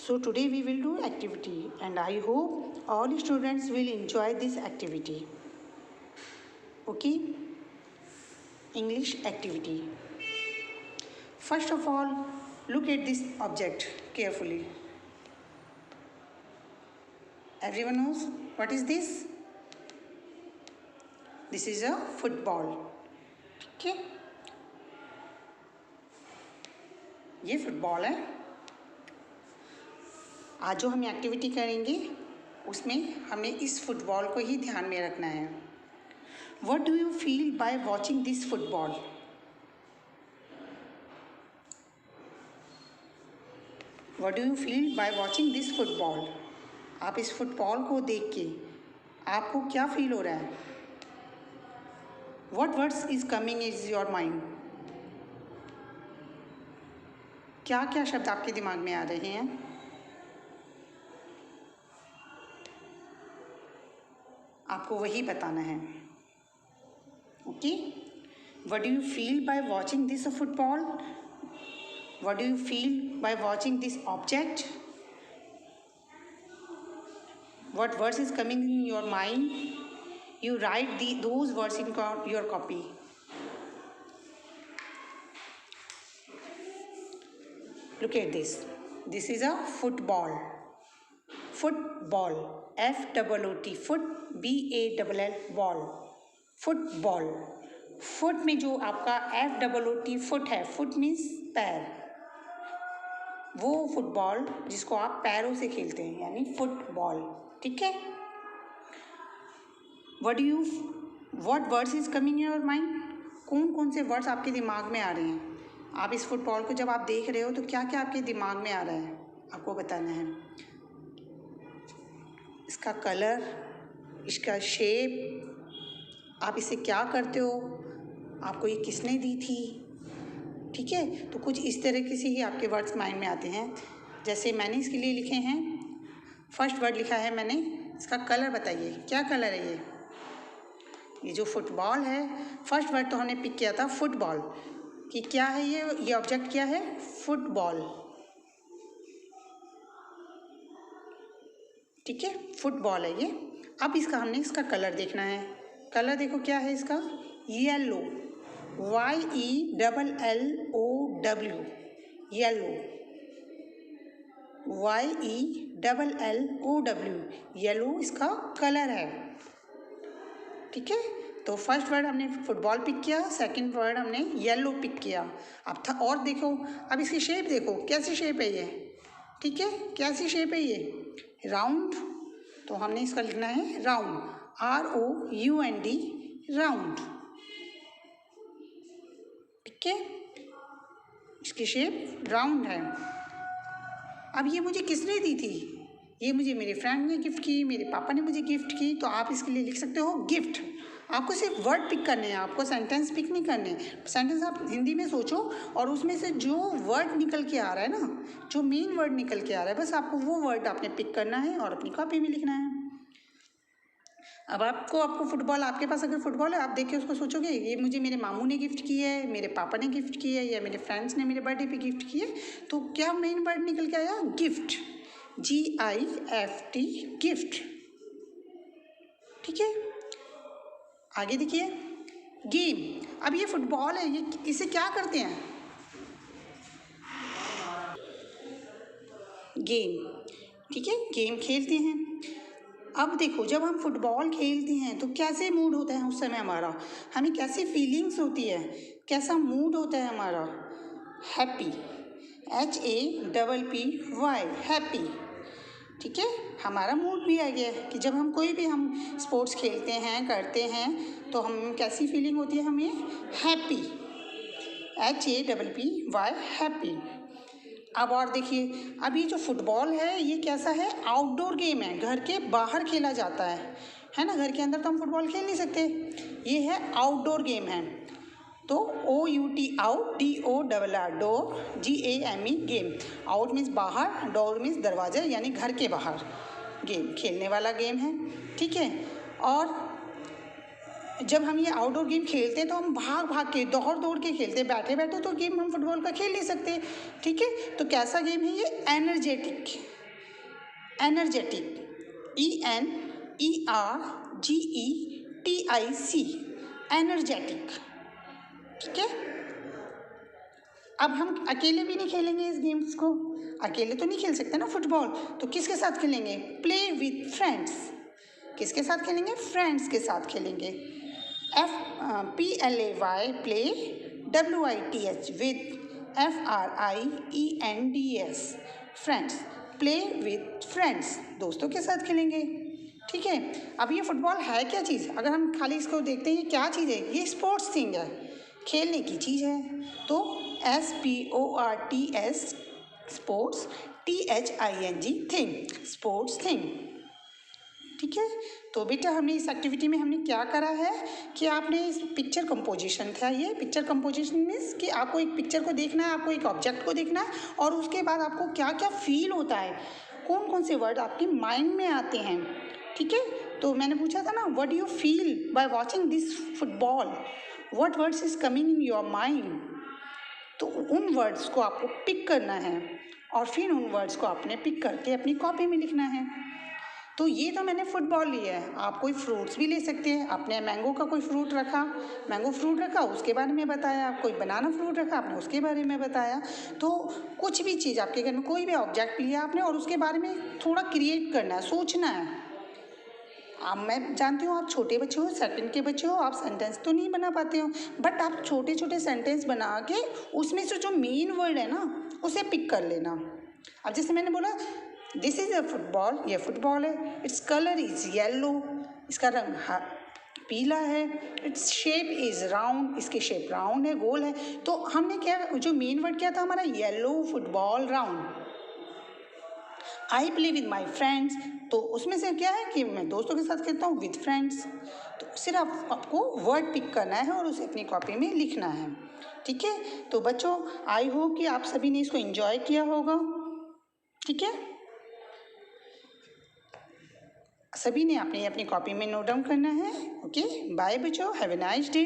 So today we will do activity, and I hope all students will enjoy this activity. Okay? English activity. First of all, look at this object carefully. Everyone knows what is this? This is a football. ठीक है, ये football है. आज जो हम activity करेंगे उसमें हमें इस फुटबॉल को ही ध्यान में रखना है. What do you feel by watching this football? What do you feel by watching this football? आप इस फुटबॉल को देख के आपको क्या फील हो रहा है? What words is coming in your mind? क्या क्या शब्द आपके दिमाग में आ रहे हैं? आपको वही बताना है. Okay? What do you feel by watching this football? What do you feel by watching this object? What words is coming in your mind? You write those words in your copy. Look at this. This is a football. Football. F-O-O-T. Foot. B-A-L-L. Ball. Football. Foot में जो आपका F-O-O-T foot है. Foot means पैर. वो football जिसको आप पैरों से खेलते हैं यानी फुटबॉल. ठीक है? What words is coming in your mind? कौन कौन से वर्ड्स आपके दिमाग में आ रहे हैं? आप इस फुटबॉल को जब आप देख रहे हो तो क्या क्या आपके दिमाग में आ रहा है आपको बताना है. इसका कलर, इसका शेप, आप इसे क्या करते हो, आपको ये किसने दी थी. ठीक है, तो कुछ इस तरीके से ही आपके वर्ड्स माइंड में आते हैं. जैसे मैंने इसके लिए लिखे हैं. फर्स्ट वर्ड लिखा है मैंने, इसका कलर बताइए क्या कलर है. ये जो फुटबॉल है, फर्स्ट वर्ड तो हमने पिक किया था फुटबॉल कि क्या है ये ऑब्जेक्ट क्या है, फुटबॉल. ठीक है, फुटबॉल है ये. अब हमने इसका कलर देखना है. कलर देखो क्या है इसका, yellow. YELLOW. Yellow. YELLOW. Yellow इसका कलर है. ठीक है, तो फर्स्ट वर्ड हमने फुटबॉल पिक किया, सेकंड वर्ड हमने येलो पिक किया. अब था और देखो, अब इसकी शेप देखो कैसी शेप है ये. ठीक है, कैसी शेप है ये, राउंड. तो हमने इसका लिखना है राउंड. ROUND. राउंड. ठीक है, इसकी शेप राउंड है. अब ये मुझे किसने दी थी, ये मुझे मेरे फ्रेंड ने गिफ्ट की, मेरे पापा ने मुझे गिफ्ट की. तो आप इसके लिए लिख सकते हो गिफ्ट. आपको सिर्फ वर्ड पिक करने हैं, आपको सेंटेंस पिक नहीं करने. सेंटेंस आप हिंदी में सोचो और उसमें से जो वर्ड निकल के आ रहा है ना, जो मेन वर्ड निकल के आ रहा है, बस आपको वो वर्ड आपने पिक करना है और अपनी कॉपी में लिखना है. अब आपको फुटबॉल, आपके पास अगर फुटबॉल है, आप देख के उसको सोचोगे ये मुझे मेरे मामू ने गिफ्ट की है, मेरे पापा ने गिफ्ट की है, या मेरे फ्रेंड्स ने मेरे बर्थडे पे गिफ्ट की है. तो क्या मेन वर्ड निकल के आया, गिफ्ट. GIFT. गिफ्ट. ठीक है, आगे देखिए गेम. अब ये फुटबॉल है, ये इसे क्या करते हैं, गेम. ठीक है, गेम खेलते हैं. अब देखो जब हम फुटबॉल खेलते हैं तो कैसे मूड होता है उस समय हमारा, हमें कैसी फीलिंग्स होती है, कैसा मूड होता है हमारा, हैप्पी. HAPPY. हैप्पी. ठीक है, हमारा मूड भी आ गया है कि जब हम कोई भी हम स्पोर्ट्स खेलते हैं करते हैं तो हम कैसी फीलिंग होती है, हमें हैप्पी. HAPPY. हैप्पी. अब और देखिए, अभी जो फुटबॉल है ये कैसा है, आउटडोर गेम है, घर के बाहर खेला जाता है ना. घर के अंदर तो हम फुटबॉल खेल नहीं सकते. ये है आउटडोर गेम है. तो OUT. Out. DOR. Door. GAME. Game. Out means बाहर, डोर मीन्स दरवाजा यानी घर के बाहर. गेम खेलने वाला गेम है. ठीक है, और जब हम ये आउटडोर गेम खेलते हैं तो हम भाग भाग के दौड़ दौड़ के खेलते हैं, बैठे बैठे तो गेम हम फुटबॉल का खेल नहीं सकते, ठीक है। तो कैसा गेम है ये? एनर्जेटिक, एनर्जेटिक, ENERGETIC, एनर्जेटिक, ठीक है। अब हम अकेले भी नहीं खेलेंगे इस गेम्स को, अकेले तो नहीं खेल सकते ना फुटबॉल, तो किसके साथ खेलेंगे? Play with friends. किसके साथ खेलेंगे? फ्रेंड्स के साथ खेलेंगे। PLAY, play, WITH, with, FRIENDS, friends, play with friends, दोस्तों के साथ खेलेंगे, ठीक है। अब ये फुटबॉल है क्या चीज़? अगर हम खाली इसको देखते हैं, ये क्या चीज़ है? ये स्पोर्ट्स थिंग है, खेलने की चीज़ है। तो SPORTS, sports, THING, thing, sports thing, ठीक है। तो बेटा हमने इस एक्टिविटी में हमने क्या करा है कि आपने इस पिक्चर कंपोजिशन था, ये पिक्चर कंपोजिशन मीन्स कि आपको एक पिक्चर को देखना है, आपको एक ऑब्जेक्ट को देखना है और उसके बाद आपको क्या क्या फील होता है, कौन कौन से वर्ड आपके माइंड में आते हैं, ठीक है। तो मैंने पूछा था ना, what do you feel by watching this football, what words is coming in your mind. तो उन वर्ड्स को आपको पिक करना है और फिर उन वर्ड्स को आपने पिक करके अपनी कॉपी में लिखना है। तो ये तो मैंने फुटबॉल लिया है, आप कोई फ्रूट्स भी ले सकते हैं। आपने मैंगो का कोई फ्रूट रखा, मैंगो फ्रूट रखा, उसके बारे में बताया। कोई बनाना फ्रूट रखा, आपने उसके बारे में बताया। तो कुछ भी चीज़ आपके घर में, कोई भी ऑब्जेक्ट लिया आपने और उसके बारे में थोड़ा क्रिएट करना है, सोचना है। अब मैं जानती हूँ आप छोटे बच्चे हो, सेकंड के बच्चे हो, आप सेंटेंस तो नहीं बना पाते हो, बट आप छोटे छोटे सेंटेंस बना के उसमें से जो मेन वर्ड है ना उसे पिक कर लेना। अब जैसे मैंने बोला दिस इज़ अ फुटबॉल, ये फुटबॉल है, इट्स कलर इज़ येलो, इसका रंग पीला है, इट्स शेप इज़ राउंड, इसकी शेप राउंड है, गोल है। तो हमने क्या, जो मेन वर्ड क्या था हमारा? Yellow, football, round. I play with my friends, तो उसमें से क्या है कि मैं दोस्तों के साथ खेलता हूँ विद फ्रेंड्स। तो सिर्फ आपको वर्ड पिक करना है और उसे अपनी कॉपी में लिखना है, ठीक है। तो बच्चों आई होप कि आप सभी ने इसको एंजॉय किया होगा, ठीक है। सभी ने अपनी अपनी कॉपी में नोट डाउन करना है। ओके, बाय बच्चों, हैव ए नाइस डे।